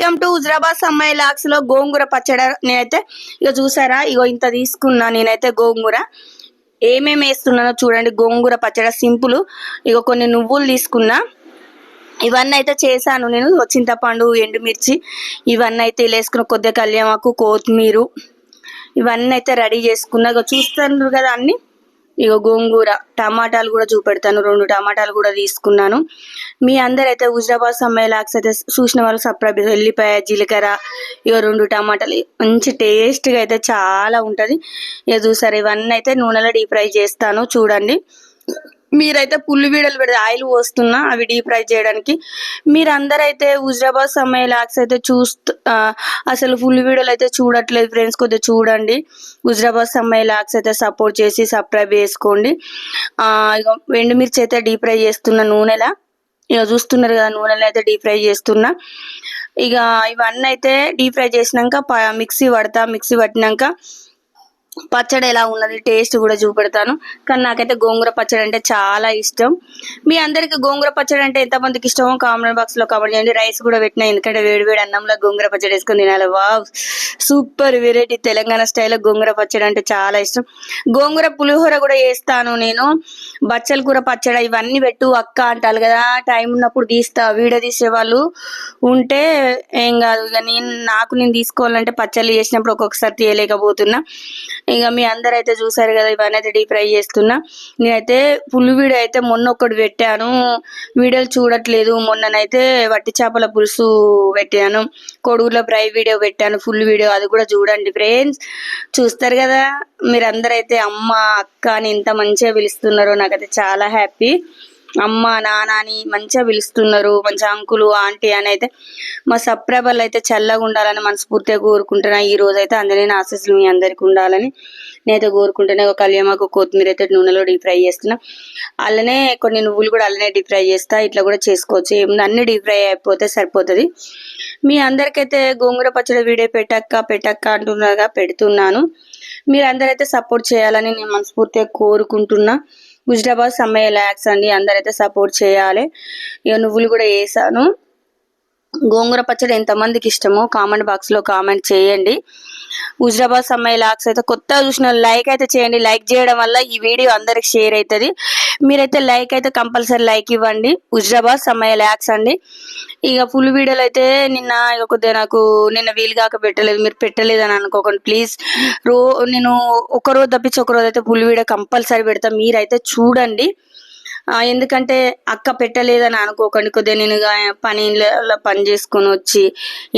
Welcome to Huzurabad Sammaiah lakhs లో గోంగూర పచ్చడి. నేనైతే ఇక చూసారా, ఇగో ఇంత తీసుకున్నా నేనైతే గోంగూర. ఏమేమి వేస్తున్నానో చూడండి. గోంగూర పచ్చడి సింపుల్. ఇక కొన్ని నువ్వులు తీసుకున్నా, ఇవన్నీ అయితే చేశాను నేను. చింతపండు, ఎండుమిర్చి ఇవన్నీ అయితే వేసుకున్న, కొద్దిగా కళ్యామాకు, కొత్తిమీర ఇవన్నీ అయితే రెడీ చేసుకున్నా. ఇక చూస్తున్నారు కదా అన్ని. ఇక గోంగూర, టమాటాలు కూడా చూపెడతాను. 2 టమాటాలు కూడా తీసుకున్నాను. మీ అందరైతే హుజరాబాద్ సమ్మయ్య లాక్స్ అయితే చూసిన వాళ్ళు సబ్స్క్రైబ్, ఎల్లిపాయ, జీలకర్ర, ఇక 2 టమాటాలు మంచి టేస్ట్గా అయితే చాలా ఉంటుంది. ఇక చూసారు, ఇవన్నీ అయితే నూనెలో డీప్ ఫ్రై చేస్తాను చూడండి. మీరైతే పుల్లి వీడలు పెడితే ఆయిల్ పోస్తున్నా అవి డీప్ ఫ్రై చేయడానికి. మీరందరైతే హుజరాబాద్ సమ్మయ్య లాక్స్ అయితే అసలు ఫుల్ వీడియోలు అయితే చూడట్లేదు ఫ్రెండ్స్, కొద్దిగా చూడండి. హుజరాబాద్ సమ్మయ్య లాక్స్ అయితే సపోర్ట్ చేసి సబ్స్క్రైబ్ చేసుకోండి. ఇక ఎండుమిర్చి అయితే డీప్ ఫ్రై చేస్తున్నా నూనెలా. ఇక చూస్తున్నారు కదా, నూనెలో అయితే డీప్ ఫ్రై చేస్తున్నా. ఇక ఇవన్నీ అయితే డీప్ ఫ్రై చేసినాక మిక్సీ పట్టినాక పచ్చడి ఎలా ఉన్నది టేస్ట్ కూడా చూపెడతాను. కానీ నాకైతే గోంగూర పచ్చడి అంటే చాలా ఇష్టం. మీ అందరికి గోంగూర పచ్చడి అంటే ఎంతమందికి ఇష్టమో కామెంట్ బాక్స్ లో కామెంట్ చేయండి. రైస్ కూడా పెట్టినా, ఎందుకంటే వేడి అన్నంలో గోంగూర పచ్చడి వేసుకొని తినాలి. Wow, super variety. తెలంగాణ స్టైల్లో గోంగూర పచ్చడి అంటే చాలా ఇష్టం. గోంగూర పులిహోర కూడా చేస్తాను నేను. బచ్చల కూర పచ్చడి ఇవన్నీ పెట్టు అక్క అంటారు కదా, టైం ఉన్నప్పుడు తీస్తా. వీడియో తీసే వాళ్ళు ఉంటే ఏం కాదు. ఇక నేను తీసుకోవాలంటే పచ్చళ్ళు చేసినప్పుడు ఒక్కొక్కసారి తీయలేకపోతున్నా. ఇక మీ అందరైతే చూసారు కదా, ఇవన్నీ అయితే డీప్ ఫ్రై చేస్తున్నా. నేనైతే ఫుల్ వీడియో అయితే మొన్న ఒకటి పెట్టాను, వీడియోలు చూడట్లేదు. మొన్ననైతే వట్టి చేపల పులుసు పెట్టాను, కొడుగుల ఫ్రై వీడియో పెట్టాను, ఫుల్ వీడియో. అది కూడా చూడండి ఫ్రెండ్స్. చూస్తారు కదా, మీరందరైతే అమ్మ అక్క అని ఇంత మంచిగా పిలుస్తున్నారో నాకైతే చాలా హ్యాపీ. అమ్మ నాన్న అని మంచిగా పిలుస్తున్నారు, మంచి అంకులు ఆంటీ అని. అయితే మా సబ్స్క్రైబర్లు అయితే చల్లగా ఉండాలని మనస్ఫూర్తిగా కోరుకుంటున్నా. ఈ రోజు అయితే అందరి ఆశీస్సులు మీ అందరికి ఉండాలని నేనైతే కోరుకుంటున్నా. ఒక కళ్యామాకు, కొత్తిమీర అయితే నూనెలో డీప్ ఫ్రై చేస్తున్నా. అలానే కొన్ని నువ్వులు కూడా అలానే డీప్ ఫ్రై చేస్తా. ఇట్లా కూడా చేసుకోవచ్చు, అన్ని డీప్ ఫ్రై అయిపోతే సరిపోతుంది. మీ అందరికైతే గోంగూర పచ్చడి వీడియో పెట్టక్క అంటున్నారుగా, పెడుతున్నాను. మీరు అందరైతే సపోర్ట్ చేయాలని నేను మనస్ఫూర్తిగా కోరుకుంటున్నా. హుజరాబాద్ సమ్మయ్య లాక్స్ అండి, అందరైతే సపోర్ట్ చేయాలి. ఇక నువ్వులు కూడా వేసాను. గోంగూర పచ్చడి ఎంతమందికి ఇష్టమో కామెంట్ బాక్స్ లో కామెంట్ చేయండి. హుజరాబాద్ సమ్మయ్య లాక్స్ అయితే కొత్తగా చూసిన లైక్ అయితే చేయండి. లైక్ చేయడం వల్ల ఈ వీడియో అందరికి షేర్ అవుతుంది. మీరైతే లైక్ అయితే కంపల్సరీ లైక్ ఇవ్వండి. హుజరాబాద్ సమ్మయ్య లాక్స్ అండి. ఇక ఫుల్ వీడియోలు అయితే ఇక కొద్దిగా నాకు వీలు కాక పెట్టలేదు. మీరు పెట్టలేదు అని అనుకోకండి ప్లీజ్. నేను ఒక రోజు తప్పించి ఒక రోజు అయితే ఫుల్ వీడియో కంపల్సరీ పెడతా, మీరైతే చూడండి. ఎందుకంటే అక్క పెట్టలేదని అనుకోకండి. కొద్దిగా నేను పని చేసుకొని వచ్చి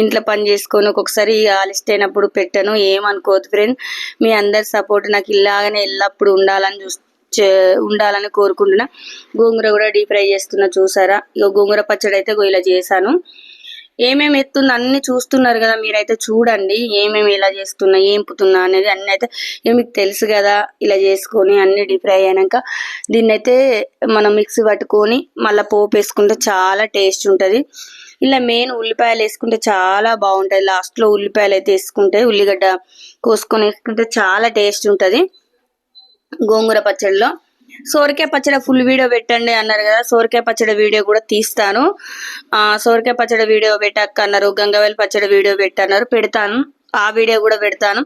ఇంట్లో పని చేసుకొని ఒక్కొక్కసారి ఆలస్యమైనప్పుడు పెట్టను, ఏమనుకోవద్దు ఫ్రెండ్. మీ అందరి సపోర్ట్ నాకు ఇలాగనే ఎల్లప్పుడు ఉండాలని కోరుకుంటున్నా. గోంగూర కూడా డీప్ ఫ్రై చేస్తున్నా చూసారా. ఇక గోంగూర పచ్చడి అయితే ఇలా చేశాను. ఏమేమి ఎత్తుందో అన్ని చూస్తున్నారు కదా, మీరైతే చూడండి. ఏమేమి ఇలా చేస్తున్నా, ఏంపుతున్నా అనేది అన్ని అయితే మీకు తెలుసు కదా. ఇలా చేసుకొని అన్ని డీప్ ఫ్రై అయినాక దీన్ని అయితే మనం మిక్సీ పట్టుకొని మళ్ళీ పోపు వేసుకుంటే చాలా టేస్ట్ ఉంటుంది. ఇలా మెయిన్ ఉల్లిపాయలు వేసుకుంటే చాలా బాగుంటుంది. లాస్ట్లో ఉల్లిపాయలు అయితే వేసుకుంటే, ఉల్లిగడ్డ కోసుకొని వేసుకుంటే చాలా టేస్ట్ ఉంటుంది గోంగూర పచ్చడిలో. సోరకాయ పచ్చడి ఫుల్ వీడియో పెట్టండి అన్నారు కదా, సోరకాయ పచ్చడి వీడియో కూడా తీస్తాను. సోరకాయ పచ్చడి వీడియో పెట్టక్క అన్నారు, గంగవేల పచ్చడి వీడియో పెట్టన్నారు, పెడతాను. ఆ వీడియో కూడా పెడతాను.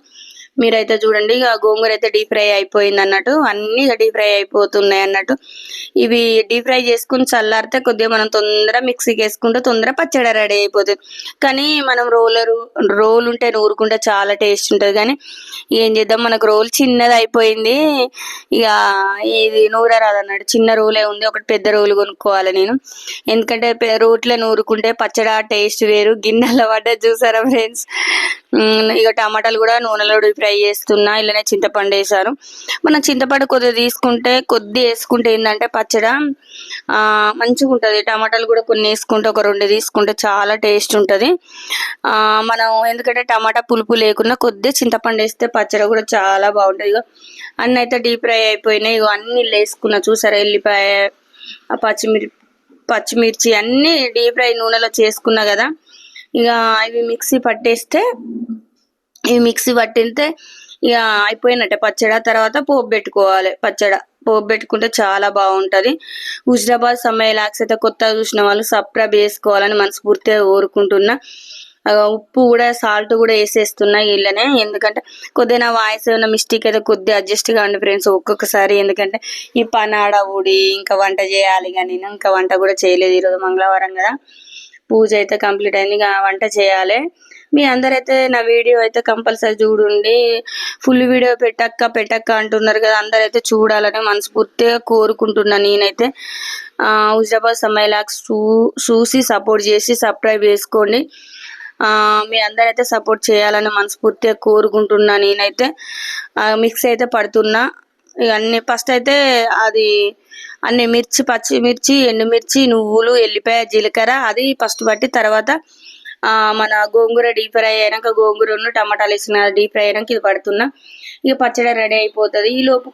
మీరైతే చూడండి. ఇక గోంగూర అయితే డీప్ ఫ్రై అయిపోయింది అన్నట్టు, అన్ని డీప్ ఫ్రై అయిపోతున్నాయి అన్నట్టు. ఇవి డీప్ ఫ్రై చేసుకుని చల్లారితే కొద్దిగా మనం తొందర మిక్సీకి వేసుకుంటే తొందర పచ్చడి రెడీ అయిపోతుంది. కానీ మనం రోల్ ఉంటే నూరుకుంటే చాలా టేస్ట్ ఉంటుంది. కానీ ఏం చేద్దాం, మనకు రోల్ చిన్నది అయిపోయింది. ఇక ఇది నూరరాదు అన్నట్టు, చిన్న రోలే ఉంది. ఒకటి పెద్ద రోలు కొనుక్కోవాలి నేను, ఎందుకంటే రోట్లో నూరుకుంటే పచ్చడి టేస్ట్ వేరు. గిన్నెల పడ్డ చూసారా ఫ్రెండ్స్. ఇక టమాటాలు కూడా నూనెలో డీప్ ఫ్రై చేస్తున్నా. ఇలానే చింతపండు వేసాను. మనం చింతపండు కొద్ది వేసుకుంటే ఏంటంటే పచ్చడి మంచిగా ఉంటుంది. టమాటాలు కూడా కొన్ని వేసుకుంటే, ఒక 2 తీసుకుంటే చాలా టేస్ట్ ఉంటుంది. మనం ఎందుకంటే టమాటా పులుపు లేకుండా కొద్దిగా చింతపండు వేస్తే పచ్చడి కూడా చాలా బాగుంటుంది. ఇక అన్నీ అయితే డీప్ ఫ్రై అయిపోయినాయి. ఇక అన్ని వేసుకున్నా చూసారా. ఎల్లిపాయ, పచ్చిమిర్చి అన్ని డీప్ ఫ్రై నూనెలో చేసుకున్నా కదా. ఇక ఇవి మిక్సీ పట్టితే ఇక అయిపోయినట్టే పచ్చడి. తర్వాత పోపు పెట్టుకోవాలి. పోపు పెట్టుకుంటే చాలా బాగుంటుంది. హుజరాబాద్ సమ్మయ్య లాక్స్ అయితే కొత్తగా చూసిన వాళ్ళు సబ్స్క్రైబ్ చేసుకోవాలని మనస్ఫూర్తిగా కోరుకుంటున్నా. ఉప్పు కూడా సాల్ట్ కూడా వేసేస్తున్నా ఇళ్ళనే, ఎందుకంటే కొద్దిగా నా వాయిస్ ఏమైనా మిస్టేక్ అయితే కొద్దిగా అడ్జస్ట్ కాండి ఫ్రెండ్స్ ఒక్కొక్కసారి, ఎందుకంటే ఈ పని ఆడవుడి ఇంకా వంట చేయాలి. కానీ నేను ఇంకా వంట కూడా చేయలేదు, ఈరోజు మంగళవారం కదా, పూజ అయితే కంప్లీట్ అయింది, ఇక వంట చేయాలి. మీ అందరైతే నా వీడియో అయితే కంపల్సరీ చూడండి. ఫుల్ వీడియో పెట్టక్క అంటున్నారు కదా, అందరైతే చూడాలని మనస్ఫూర్తిగా కోరుకుంటున్నా. నేనైతే హుజరాబాద్ సమ్మయ్య వ్లాగ్స్ చూసి సపోర్ట్ చేసి సబ్స్క్రైబ్ చేసుకోండి. మీ అందరైతే సపోర్ట్ చేయాలని మనస్ఫూర్తిగా కోరుకుంటున్నా. నేనైతే మిక్స్ అయితే పడుతున్నా అన్ని. ఫస్ట్ అయితే అది అన్ని మిర్చి, పచ్చిమిర్చి, ఎండుమిర్చి, నువ్వులు, ఎల్లిపాయ, జీలకర్ర అది ఫస్ట్ పట్టి, తర్వాత మన గోంగూర డీప్ ఫ్రై అయినాక గోంగూరను టమాటాలు వేసిన డీప్ ఫ్రై అయినాక ఇది పడుతున్నా. ఇక పచ్చడి రెడీ అయిపోతుంది. ఈ లోపు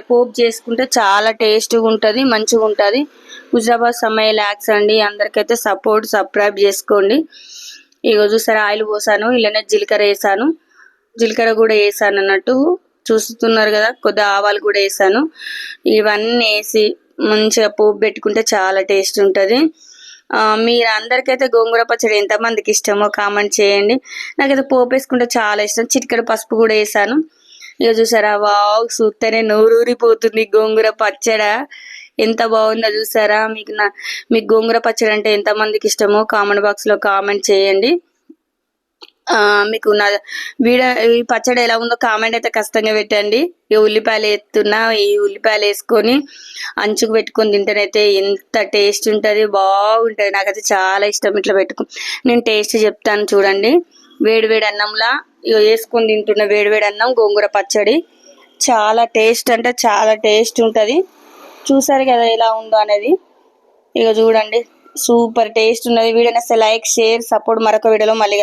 పోపు చేసుకుంటే చాలా టేస్ట్గా ఉంటుంది, మంచిగా ఉంటుంది. హుజరాబాద్ సమ్మయ్య వ్లాగ్స్ అండి, అందరికైతే సబ్స్క్రైబ్ చేసుకోండి. ఇగో చూసారా, ఆయిల్ పోసాను, ఇలానే జీలకర్ర కూడా వేసాను అన్నట్టు చూస్తున్నారు కదా, కొద్దిగా ఆవాలు కూడా వేసాను. ఇవన్నీ వేసి మంచిగా పోపు పెట్టుకుంటే చాలా టేస్ట్ ఉంటుంది. మీరు అందరికైతే గోంగూర పచ్చడి ఎంతమందికి ఇష్టమో కామెంట్ చేయండి. నాకైతే పోపు వేసుకుంటే చాలా ఇష్టం. చిటికెడు పసుపు కూడా వేసాను. ఇక చూసారా, వావ్ చూస్తేనే నోరూరిపోతుంది. గోంగూర పచ్చడి ఎంత బాగుందో చూసారా. మీకు గోంగూర పచ్చడి అంటే ఎంతమందికి ఇష్టమో కామెంట్ బాక్స్లో కామెంట్ చేయండి. మీకు నా వీడియో ఈ పచ్చడి ఎలా ఉందో కామెంట్ అయితే ఖచ్చితంగా పెట్టండి. ఈ ఉల్లిపాయలు వేస్తున్నా, ఈ ఉల్లిపాయలు వేసుకొని అంచుకు పెట్టుకొని తింటేనైతే ఎంత టేస్ట్ ఉంటుంది, బాగుంటుంది. నాకైతే చాలా ఇష్టం ఇట్లా నేను టేస్ట్ చెప్తాను చూడండి. వేడివేడి అన్నంలా ఇక వేసుకొని తింటున్న వేడివేడి అన్నం గోంగూర పచ్చడి చాలా టేస్ట్ అంటే చాలా టేస్ట్ ఉంటుంది. చూసారు కదా ఎలా ఉందో అనేది. ఇక చూడండి, సూపర్ టేస్ట్ ఉన్నది. వీడియో నచ్చితే లైక్, షేర్, సపోర్ట్. మరొక వీడియోలో మళ్ళీ